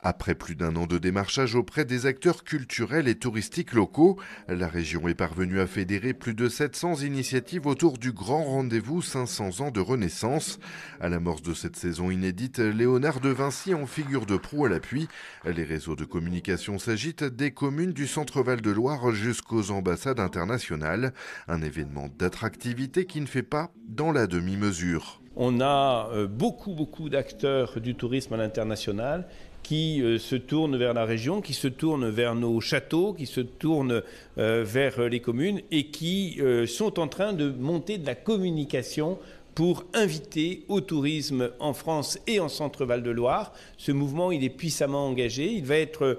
Après plus d'un an de démarchage auprès des acteurs culturels et touristiques locaux, la région est parvenue à fédérer plus de 700 initiatives autour du grand rendez-vous 500 ans de Renaissance. À l'amorce de cette saison inédite, Léonard de Vinci en figure de proue à l'appui. Les réseaux de communication s'agitent des communes du centre-Val de Loire jusqu'aux ambassades internationales. Un événement d'attractivité qui ne fait pas dans la demi-mesure. On a beaucoup d'acteurs du tourisme à l'international qui se tournent vers la région, qui se tournent vers nos châteaux, qui se tournent vers les communes et qui sont en train de monter de la communication pour inviter au tourisme en France et en Centre-Val de Loire. Ce mouvement, il est puissamment engagé. Il va être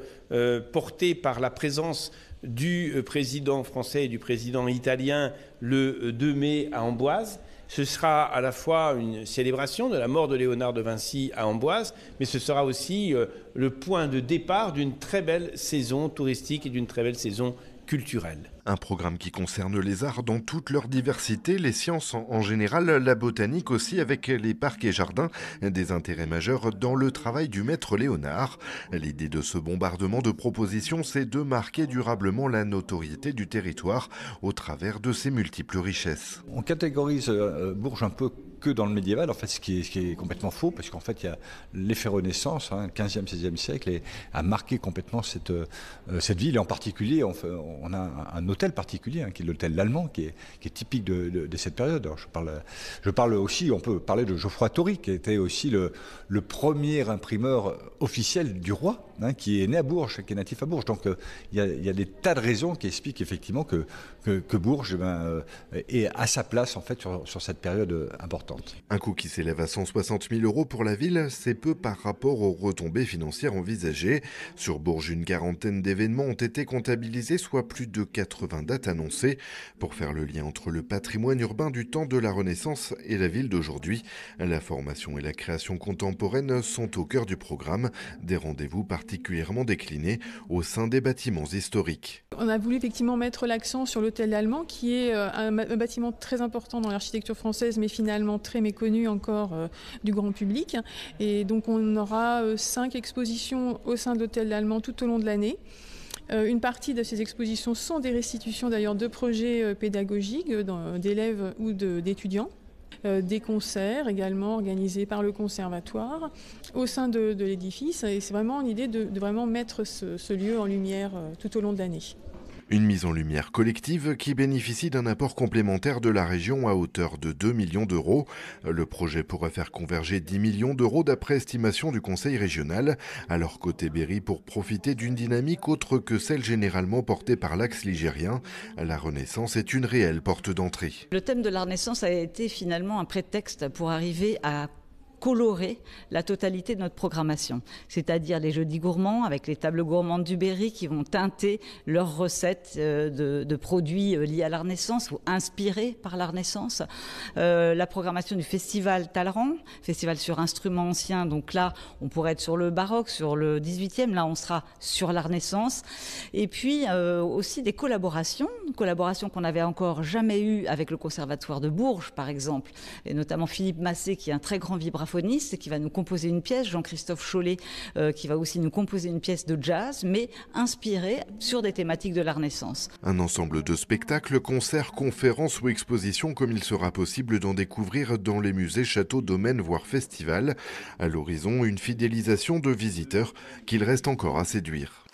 porté par la présence du président français et du président italien le 2 mai à Amboise. Ce sera à la fois une célébration de la mort de Léonard de Vinci à Amboise, mais ce sera aussi le point de départ d'une très belle saison touristique et d'une très belle saison culturelle. Un programme qui concerne les arts dans toute leur diversité, les sciences en général, la botanique aussi, avec les parcs et jardins, des intérêts majeurs dans le travail du maître Léonard. L'idée de ce bombardement de propositions, c'est de marquer durablement la notoriété du territoire au travers de ses multiples richesses. On catégorise Bourges un peu que dans le médiéval, en fait, ce qui est complètement faux, parce qu'en fait, il y a l'effet Renaissance, 15e, 16e siècle, et a marqué complètement cette ville. Et en particulier, on a un hôtel particulier, qui est l'hôtel L'Allemand, qui est typique de cette période. Alors, je parle aussi, on peut parler de Geoffroy Tory, qui était aussi le premier imprimeur officiel du roi, qui est né à Bourges, qui est natif à Bourges. Donc, il y a des tas de raisons qui expliquent effectivement que Bourges est à sa place, en fait, sur cette période importante. Un coût qui s'élève à 160 000 € pour la ville, c'est peu par rapport aux retombées financières envisagées. Sur Bourges, une quarantaine d'événements ont été comptabilisés, soit plus de 80 dates annoncées. Pour faire le lien entre le patrimoine urbain du temps de la Renaissance et la ville d'aujourd'hui, la formation et la création contemporaine sont au cœur du programme. Des rendez-vous particulièrement déclinés au sein des bâtiments historiques. On a voulu effectivement mettre l'accent sur l'hôtel L'Allemand, qui est un bâtiment très important dans l'architecture française, mais finalement très méconnu encore du grand public. Et donc on aura 5 expositions au sein de l'hôtel L'Allemand tout au long de l'année. Une partie de ces expositions sont des restitutions d'ailleurs de projets pédagogiques d'élèves ou d'étudiants. Des concerts également organisés par le conservatoire au sein de l'édifice. Et c'est vraiment l'idée de vraiment mettre ce lieu en lumière tout au long de l'année. Une mise en lumière collective qui bénéficie d'un apport complémentaire de la région à hauteur de 2 millions d'euros. Le projet pourrait faire converger 10 millions d'euros d'après estimation du Conseil régional. Alors côté Berry, pour profiter d'une dynamique autre que celle généralement portée par l'axe ligérien, la Renaissance est une réelle porte d'entrée. Le thème de la Renaissance a été finalement un prétexte pour arriver à colorer la totalité de notre programmation, c'est-à-dire les jeudis gourmands avec les tables gourmandes du Berry qui vont teinter leurs recettes de produits liés à la Renaissance ou inspirés par la Renaissance. La programmation du festival Talleyrand, festival sur instruments anciens, donc là on pourrait être sur le baroque, sur le 18e, là on sera sur la Renaissance. Et puis aussi des collaborations qu'on n'avait encore jamais eues avec le Conservatoire de Bourges par exemple, et notamment Philippe Massé qui est un très grand vibraphoniste qui va nous composer une pièce, Jean-Christophe Chollet qui va aussi nous composer une pièce de jazz, mais inspirée sur des thématiques de la Renaissance. Un ensemble de spectacles, concerts, conférences ou expositions comme il sera possible d'en découvrir dans les musées, châteaux, domaines, voire festivals. À l'horizon, une fidélisation de visiteurs qu'il reste encore à séduire.